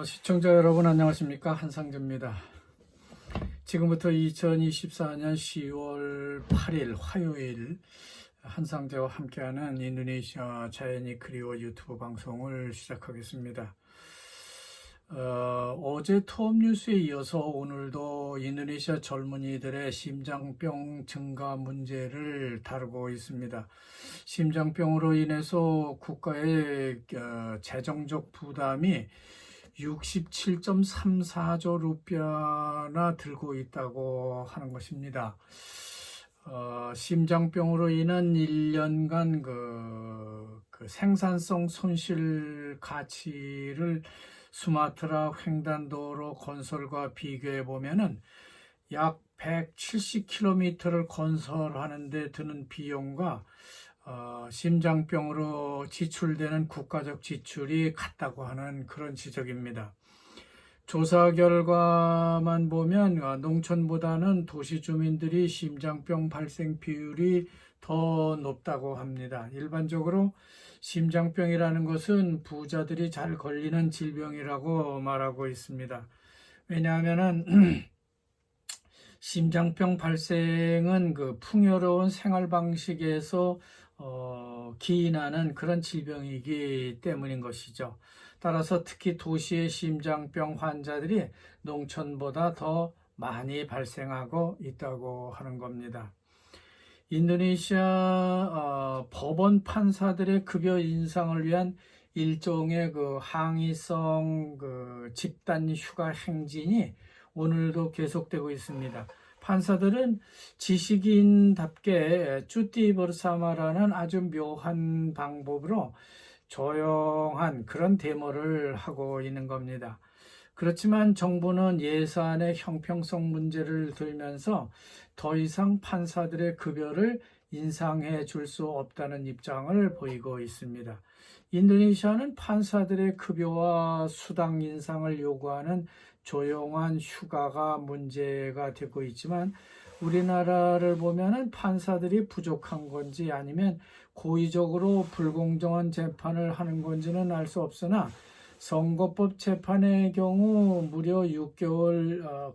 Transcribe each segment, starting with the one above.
시청자 여러분 안녕하십니까? 한상재입니다. 지금부터 2024년 10월 8일 화요일 한상재와 함께하는 인도네시아 자연이 그리워 유튜브 방송을 시작하겠습니다. 어제 톱뉴스에 이어서 오늘도 인도네시아 젊은이들의 심장병 증가 문제를 다루고 있습니다. 심장병으로 인해서 국가의 재정적 부담이 67.34조 루피아나 들고 있다고 하는 것입니다. 심장병으로 인한 1년간 그 생산성 손실 가치를 수마트라 횡단도로 건설과 비교해 보면은 약 170km를 건설하는 데 드는 비용과 심장병으로 지출되는 국가적 지출이 같다고 하는 그런 지적입니다. 조사 결과만 보면 농촌보다는 도시 주민들이 심장병 발생 비율이 더 높다고 합니다. 일반적으로 심장병이라는 것은 부자들이 잘 걸리는 질병이라고 말하고 있습니다. 왜냐하면 심장병 발생은 그 풍요로운 생활 방식에서 기인하는 그런 질병이기 때문인 것이죠. 따라서 특히 도시의 심장병 환자들이 농촌보다 더 많이 발생하고 있다고 하는 겁니다. 인도네시아 법원 판사들의 급여 인상을 위한 일종의 그 항의성 집단 휴가 행진이 오늘도 계속되고 있습니다. 판사들은 지식인답게 쭈띠 버사마라는 아주 묘한 방법으로 조용한 그런 데모를 하고 있는 겁니다. 그렇지만 정부는 예산의 형평성 문제를 들면서 더 이상 판사들의 급여를 인상해 줄 수 없다는 입장을 보이고 있습니다. 인도네시아는 판사들의 급여와 수당 인상을 요구하는 조용한 휴가가 문제가 되고 있지만 우리나라를 보면은 판사들이 부족한 건지 아니면 고의적으로 불공정한 재판을 하는 건지는 알 수 없으나 선거법 재판의 경우 무려 6개월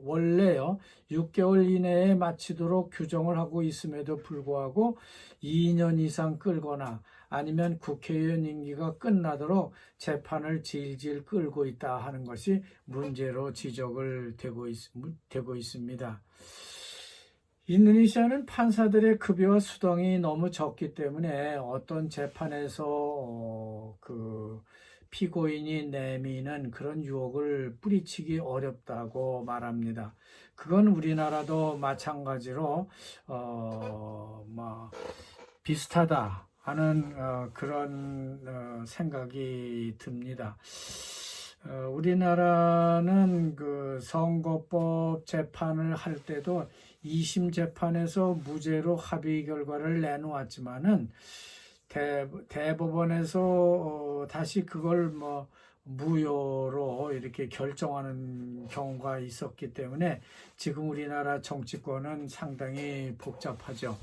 원래요 6개월 이내에 마치도록 규정을 하고 있음에도 불구하고 2년 이상 끌거나 아니면 국회의원 임기가 끝나도록 재판을 질질 끌고 있다 하는 것이 문제로 지적을 되고 있습니다. 인도네시아는 판사들의 급여와 수당이 너무 적기 때문에 어떤 재판에서 피고인이 내미는 그런 유혹을 뿌리치기 어렵다고 말합니다. 그건 우리나라도 마찬가지로 비슷하다 하는 그런 생각이 듭니다. 우리나라는 그 선거법 재판을 할 때도 2심 재판에서 무죄로 합의 결과를 내놓았지만은 대법원에서 다시 그걸 무효로 이렇게 결정하는 경우가 있었기 때문에 지금 우리나라 정치권은 상당히 복잡하죠.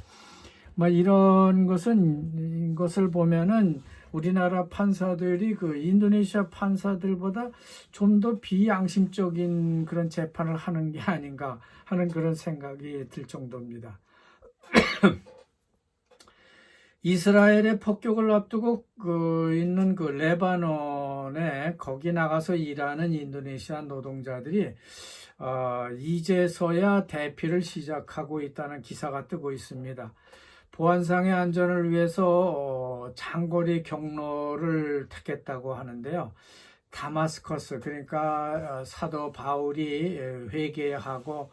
이런 것을 보면은 우리나라 판사들이 그 인도네시아 판사들보다 좀 더 비양심적인 그런 재판을 하는 게 아닌가 하는 그런 생각이 들 정도입니다. 이스라엘의 폭격을 앞두고 있는 레바논에 거기 나가서 일하는 인도네시아 노동자들이 이제서야 대피를 시작하고 있다는 기사가 뜨고 있습니다. 보안상의 안전을 위해서 장거리 경로를 택했다고 하는데요. 다마스커스 그러니까 사도 바울이 회개하고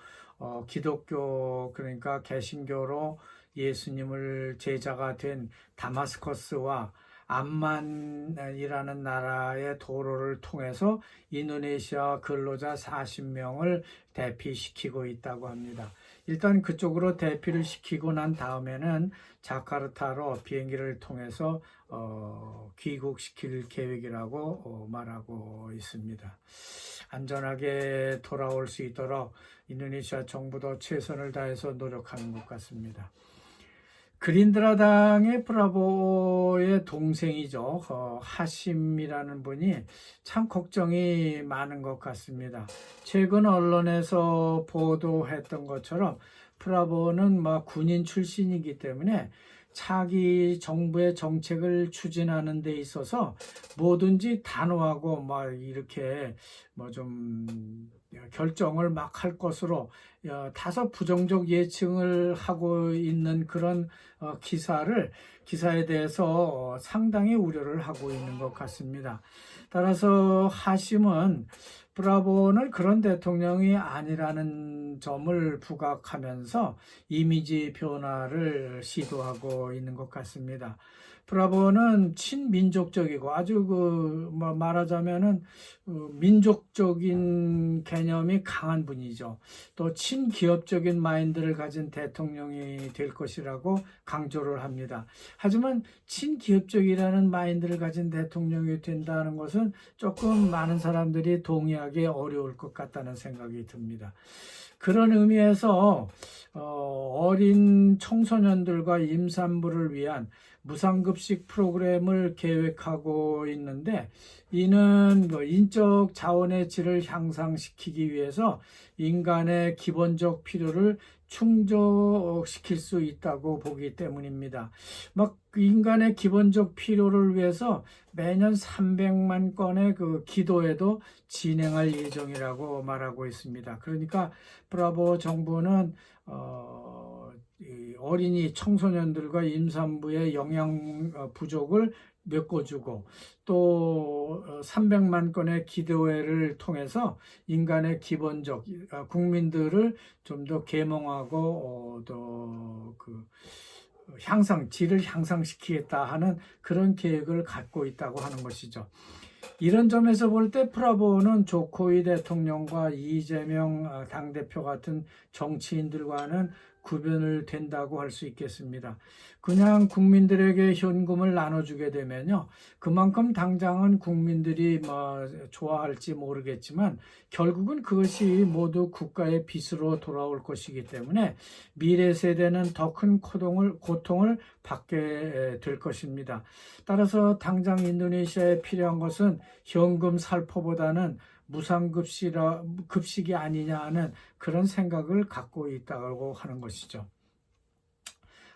기독교 그러니까 개신교로 예수님을 제자가 된 다마스커스와 암만이라는 나라의 도로를 통해서 인도네시아 근로자 40명을 대피시키고 있다고 합니다. 일단 그쪽으로 대피를 시키고 난 다음에는 자카르타로 비행기를 통해서 귀국시킬 계획이라고 말하고 있습니다. 안전하게 돌아올 수 있도록 인도네시아 정부도 최선을 다해서 노력하는 것 같습니다. 그린드라당의 브라보의 동생이죠. 하심이라는 분이 참 걱정이 많은 것 같습니다. 최근 언론에서 보도했던 것처럼 브라보는 군인 출신이기 때문에 차기 정부의 정책을 추진하는 데 있어서 뭐든지 단호하고 이렇게 좀 결정을 막 할 것으로 다소 부정적 예측을 하고 있는 그런 기사에 대해서 상당히 우려를 하고 있는 것 같습니다. 따라서 하심은 브라보는 그런 대통령이 아니라는 점을 부각하면서 이미지 변화를 시도하고 있는 것 같습니다. 브라보는 친민족적이고 아주 말하자면은 민족적인 개념이 강한 분이죠. 또 친기업적인 마인드를 가진 대통령이 될 것이라고 강조를 합니다. 하지만 친기업적이라는 마인드를 가진 대통령이 된다는 것은 조금 많은 사람들이 동의하기 어려울 것 같다는 생각이 듭니다. 그런 의미에서 어린 청소년들과 임산부를 위한 무상급식 프로그램을 계획하고 있는데, 이는 인적 자원의 질을 향상시키기 위해서 인간의 기본적 필요를 충족시킬 수 있다고 보기 때문입니다. 인간의 기본적 필요를 위해서 매년 300만 건의 기도회도 진행할 예정이라고 말하고 있습니다. 그러니까 브라보 정부는 어린이 청소년들과 임산부의 영양 부족을 메꿔주고, 또 300만 건의 기도회를 통해서 인간의 기본적 국민들을 좀 더 계몽하고 또 질을 향상시키겠다 하는 그런 계획을 갖고 있다고 하는 것이죠. 이런 점에서 볼 때 브라보는 조코이 대통령과 이재명 당대표 같은 정치인들과는 구별을 된다고 할 수 있겠습니다. 그냥 국민들에게 현금을 나눠주게 되면요, 그만큼 당장은 국민들이 좋아할지 모르겠지만 결국은 그것이 모두 국가의 빚으로 돌아올 것이기 때문에 미래 세대는 더 큰 고통을 받게 될 것입니다. 따라서 당장 인도네시아에 필요한 것은 현금 살포보다는 무상급식이 아니냐 하는 그런 생각을 갖고 있다고 하는 것이죠.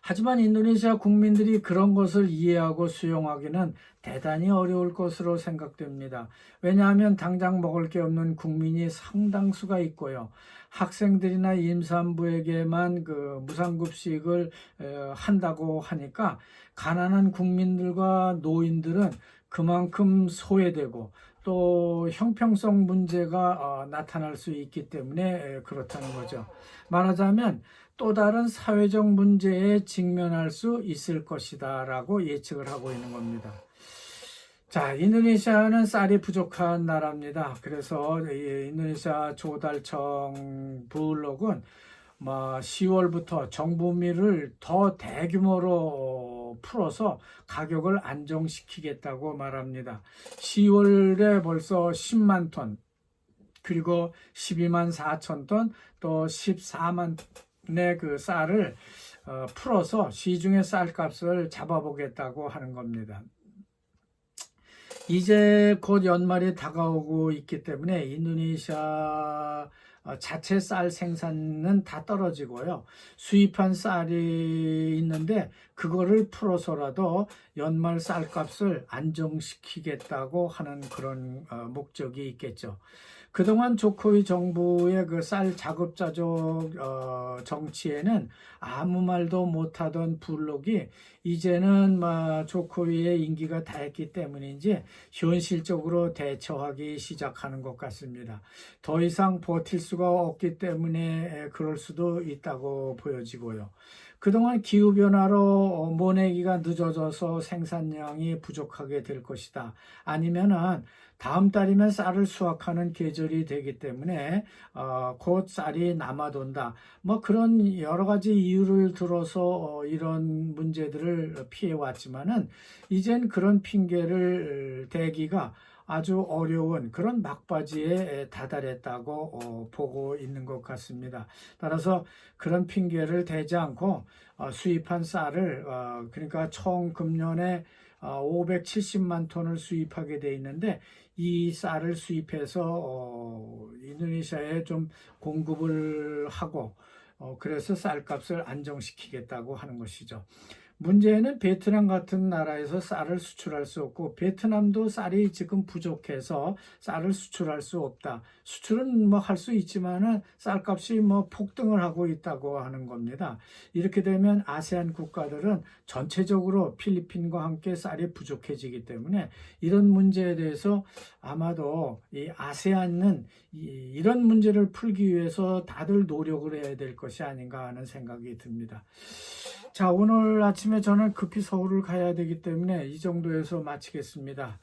하지만 인도네시아 국민들이 그런 것을 이해하고 수용하기는 대단히 어려울 것으로 생각됩니다. 왜냐하면 당장 먹을 게 없는 국민이 상당수가 있고요. 학생들이나 임산부에게만 무상급식을 한다고 하니까 가난한 국민들과 노인들은 그만큼 소외되고 또 형평성 문제가 나타날 수 있기 때문에 그렇다는 거죠. 말하자면 또 다른 사회적 문제에 직면할 수 있을 것이다 라고 예측을 하고 있는 겁니다. 자, 인도네시아는 쌀이 부족한 나라입니다. 그래서 인도네시아 조달청 블록은 10월부터 정부미를 더 대규모로 풀어서 가격을 안정시키겠다고 말합니다. 10월에 벌써 10만 톤, 그리고 12만 4천 톤, 또 14만 의 쌀을 풀어서 시중의 쌀값을 잡아보겠다고 하는 겁니다. 이제 곧 연말이 다가오고 있기 때문에 인도네시아 자체 쌀 생산은 다 떨어지고요. 수입한 쌀이 있는데 그거를 풀어서라도 연말 쌀값을 안정시키겠다고 하는 그런 목적이 있겠죠. 그동안 조코이 정부의 쌀 자급자족 정치에는 아무 말도 못하던 블록이 이제는 조코이의 임기가 다했기 때문인지 현실적으로 대처하기 시작하는 것 같습니다. 더 이상 버틸 수가 없기 때문에 그럴 수도 있다고 보여지고요. 그동안 기후변화로 모내기가 늦어져서 생산량이 부족하게 될 것이다. 아니면은 다음 달이면 쌀을 수확하는 계절이 되기 때문에 곧 쌀이 남아돈다. 그런 여러 가지 이유를 들어서 이런 문제들을 피해왔지만은 이젠 그런 핑계를 대기가 아주 어려운 그런 막바지에 다다랐다고 보고 있는 것 같습니다. 따라서 그런 핑계를 대지 않고 수입한 쌀을 그러니까 총 금년에 570만 톤을 수입하게 돼 있는데 이 쌀을 수입해서 인도네시아에 좀 공급을 하고 그래서 쌀값을 안정시키겠다고 하는 것이죠. 문제는 베트남 같은 나라에서 쌀을 수출할 수 없고 베트남도 쌀이 지금 부족해서 쌀을 수출할 수 없다. 수출은 뭐 할 수 있지만은 쌀값이 뭐 폭등을 하고 있다고 하는 겁니다. 이렇게 되면 아세안 국가들은 전체적으로 필리핀과 함께 쌀이 부족해지기 때문에 이런 문제에 대해서 아마도 이 아세안은 이런 문제를 풀기 위해서 다들 노력을 해야 될 것이 아닌가 하는 생각이 듭니다. 자, 오늘 아침에 저는 급히 서울을 가야 되기 때문에 이 정도에서 마치겠습니다.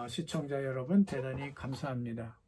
시청자 여러분 대단히 감사합니다.